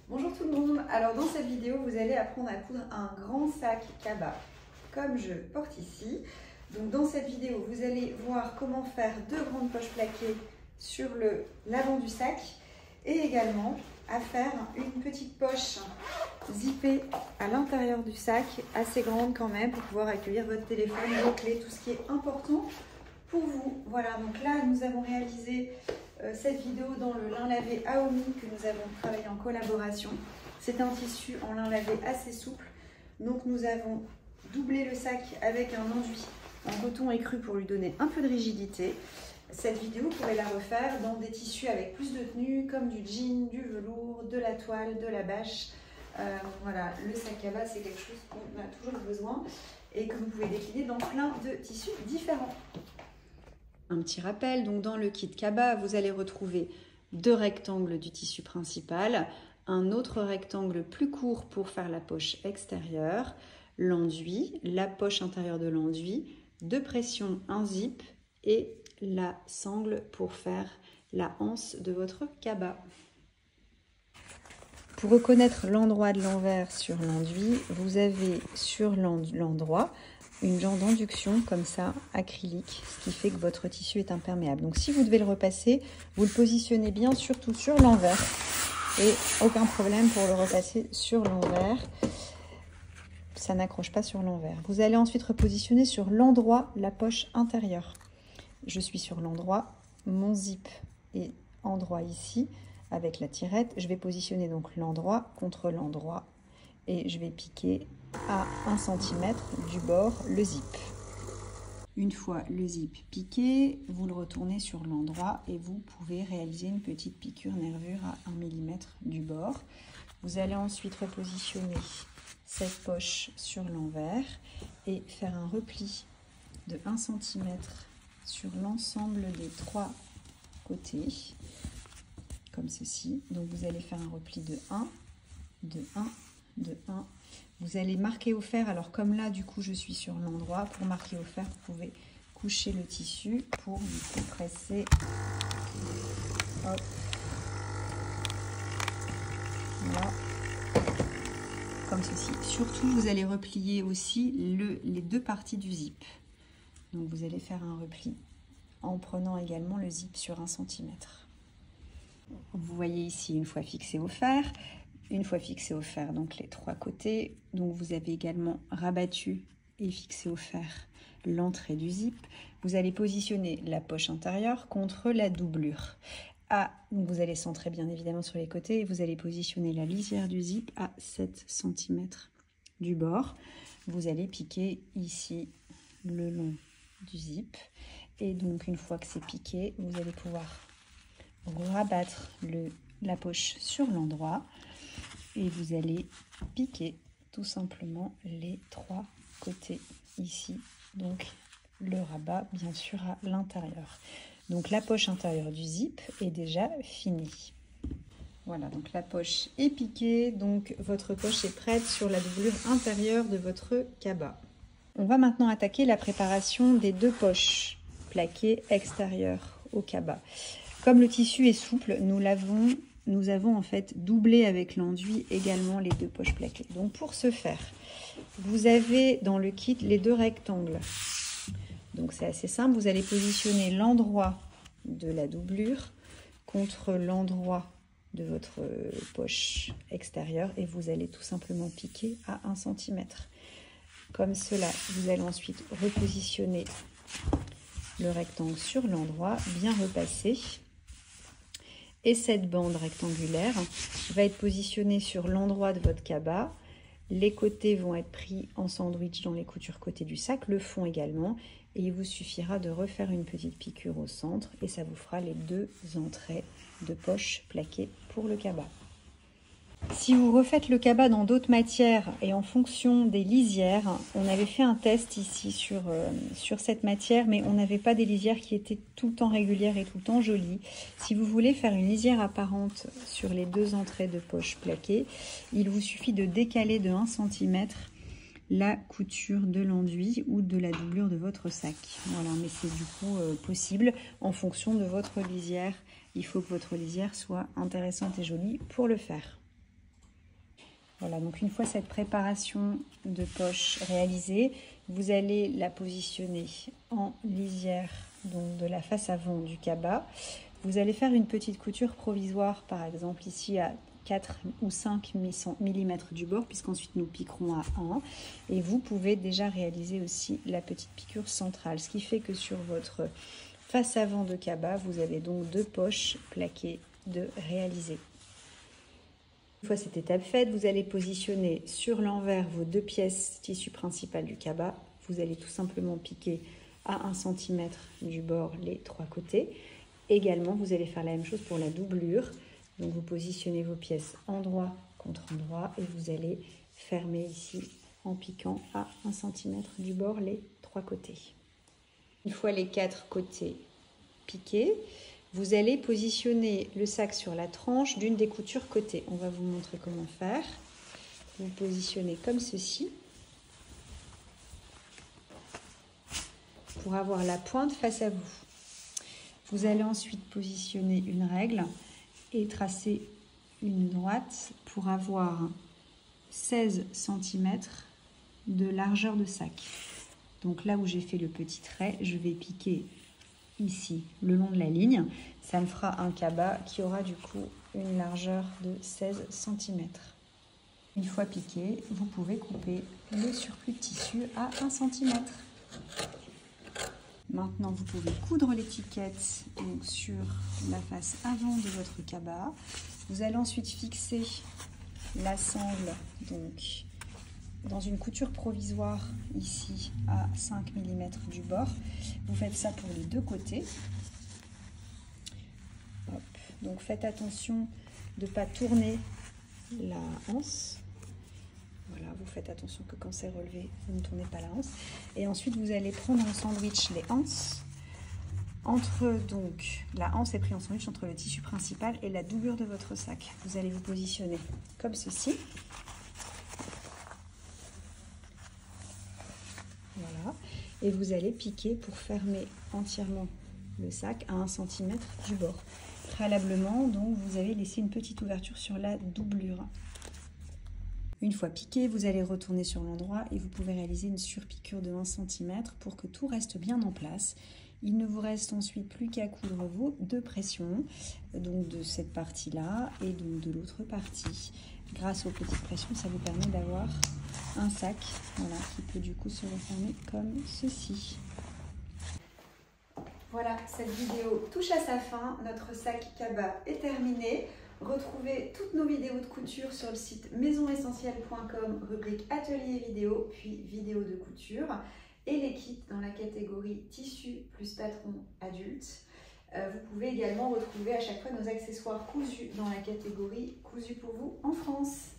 Bonjour tout le monde, alors dans cette vidéo vous allez apprendre à coudre un grand sac cabas comme je porte ici. Donc dans cette vidéo vous allez voir comment faire deux grandes poches plaquées sur l'avant du sac et également à faire une petite poche zippée à l'intérieur du sac, assez grande quand même pour pouvoir accueillir votre téléphone, vos clés, tout ce qui est important pour vous. Voilà, donc là nous avons réalisé cette vidéo dans le lin lavé Aomi que nous avons travaillé en collaboration. C'est un tissu en lin lavé assez souple, donc nous avons doublé le sac avec un enduit en coton écru pour lui donner un peu de rigidité. Cette vidéo, vous pourrez la refaire dans des tissus avec plus de tenue, comme du jean, du velours, de la toile, de la bâche. Voilà, le sac cabas, c'est quelque chose qu'on a toujours besoin et que vous pouvez décliner dans plein de tissus différents. Un petit rappel, donc dans le kit cabas, vous allez retrouver deux rectangles du tissu principal, un autre rectangle plus court pour faire la poche extérieure, l'enduit, la poche intérieure de l'enduit, de pression, un zip et la sangle pour faire la anse de votre cabas. Pour reconnaître l'endroit de l'envers sur l'enduit, vous avez sur l'endroit une jambe d'induction comme ça, acrylique, ce qui fait que votre tissu est imperméable. Donc si vous devez le repasser, vous le positionnez bien surtout sur l'envers et aucun problème pour le repasser sur l'envers. Ça n'accroche pas sur l'envers. Vous allez ensuite repositionner sur l'endroit la poche intérieure. Je suis sur l'endroit, mon zip est endroit ici avec la tirette. Je vais positionner donc l'endroit contre l'endroit et je vais piquer à 1 cm du bord le zip. Une fois le zip piqué, vous le retournez sur l'endroit et vous pouvez réaliser une petite piqûre nervure à 1 mm du bord. Vous allez ensuite repositionner cette poche sur l'envers et faire un repli de 1 cm sur l'ensemble des 3 côtés, comme ceci. Donc vous allez faire un repli de 1, de 1, de 1. Vous allez marquer au fer, alors comme là du coup je suis sur l'endroit, pour marquer au fer vous pouvez coucher le tissu pour du coup presser, hop, voilà, comme ceci. Surtout vous allez replier aussi les deux parties du zip, donc vous allez faire un repli en prenant également le zip sur 1 cm. Vous voyez ici une fois fixé au fer, donc les 3 côtés, donc vous avez également rabattu et fixé au fer l'entrée du zip. Vous allez positionner la poche intérieure contre la doublure. Donc vous allez centrer bien évidemment sur les côtés et vous allez positionner la lisière du zip à 7 cm du bord. Vous allez piquer ici le long du zip et donc une fois que c'est piqué, vous allez pouvoir rabattre la poche sur l'endroit et vous allez piquer tout simplement les 3 côtés ici, donc le rabat bien sûr à l'intérieur. Donc la poche intérieure du zip est déjà finie. Voilà, donc la poche est piquée, donc votre poche est prête sur la doublure intérieure de votre cabas. On va maintenant attaquer la préparation des deux poches plaquées extérieures au cabas. Comme le tissu est souple, nous avons en fait doublé avec l'enduit également les deux poches plaquées. Donc pour ce faire, vous avez dans le kit les deux rectangles. Donc c'est assez simple, vous allez positionner l'endroit de la doublure contre l'endroit de votre poche extérieure et vous allez tout simplement piquer à 1 cm. Comme cela, vous allez ensuite repositionner le rectangle sur l'endroit, bien repassé. Et cette bande rectangulaire va être positionnée sur l'endroit de votre cabas. Les côtés vont être pris en sandwich dans les coutures côté du sac, le fond également. Et il vous suffira de refaire une petite piqûre au centre et ça vous fera les deux entrées de poche plaquées pour le cabas. Si vous refaites le cabas dans d'autres matières et en fonction des lisières, on avait fait un test ici sur cette matière, mais on n'avait pas des lisières qui étaient tout le temps régulières et tout le temps jolies. Si vous voulez faire une lisière apparente sur les deux entrées de poche plaquées, il vous suffit de décaler de 1 cm la couture de l'enduit ou de la doublure de votre sac. Voilà, mais c'est du coup possible en fonction de votre lisière. Il faut que votre lisière soit intéressante et jolie pour le faire. Voilà, donc une fois cette préparation de poche réalisée, vous allez la positionner en lisière, donc de la face avant du cabas. Vous allez faire une petite couture provisoire, par exemple ici à 4 ou 5 mm du bord, puisqu'ensuite nous piquerons à 1. Et vous pouvez déjà réaliser aussi la petite piqûre centrale, ce qui fait que sur votre face avant de cabas, vous avez donc 2 poches plaquées de réaliser. Une fois cette étape faite, vous allez positionner sur l'envers vos 2 pièces tissu principal du cabas. Vous allez tout simplement piquer à 1 cm du bord les 3 côtés. Également, vous allez faire la même chose pour la doublure. Donc vous positionnez vos pièces endroit contre endroit et vous allez fermer ici en piquant à 1 cm du bord les 3 côtés. Une fois les 4 côtés piqués, vous allez positionner le sac sur la tranche d'une des coutures côté. On va vous montrer comment faire. Vous positionnez comme ceci pour avoir la pointe face à vous. Vous allez ensuite positionner une règle et tracer une droite pour avoir 16 cm de largeur de sac. Donc là où j'ai fait le petit trait, je vais piquer ici le long de la ligne. Ça me fera un cabas qui aura du coup une largeur de 16 cm. Une fois piqué, vous pouvez couper le surplus de tissu à 1 cm. Maintenant, vous pouvez coudre l'étiquette sur la face avant de votre cabas. Vous allez ensuite fixer la sangle donc, dans une couture provisoire ici à 5 mm du bord. Vous faites ça pour les 2 côtés. Hop. Donc faites attention de ne pas tourner la anse. Voilà, vous faites attention que quand c'est relevé, vous ne tournez pas la anse. Et ensuite, vous allez prendre en sandwich les anses. La anse est prise en sandwich entre le tissu principal et la doublure de votre sac. Vous allez vous positionner comme ceci. Voilà. Et vous allez piquer pour fermer entièrement le sac à 1 cm du bord. Préalablement, donc, vous avez laissé une petite ouverture sur la doublure. Une fois piqué, vous allez retourner sur l'endroit et vous pouvez réaliser une surpiqûre de 1 cm pour que tout reste bien en place. Il ne vous reste ensuite plus qu'à coudre vos 2 pressions, donc de cette partie-là et donc de l'autre partie. Grâce aux petites pressions, ça vous permet d'avoir un sac voilà, qui peut du coup se refermer comme ceci. Voilà, cette vidéo touche à sa fin. Notre sac cabas est terminé. Retrouvez toutes nos vidéos de couture sur le site maisonessentielle.com, rubrique atelier vidéo, puis vidéo de couture, et les kits dans la catégorie tissu plus patron adulte. Vous pouvez également retrouver à chaque fois nos accessoires cousus dans la catégorie cousu pour vous en France.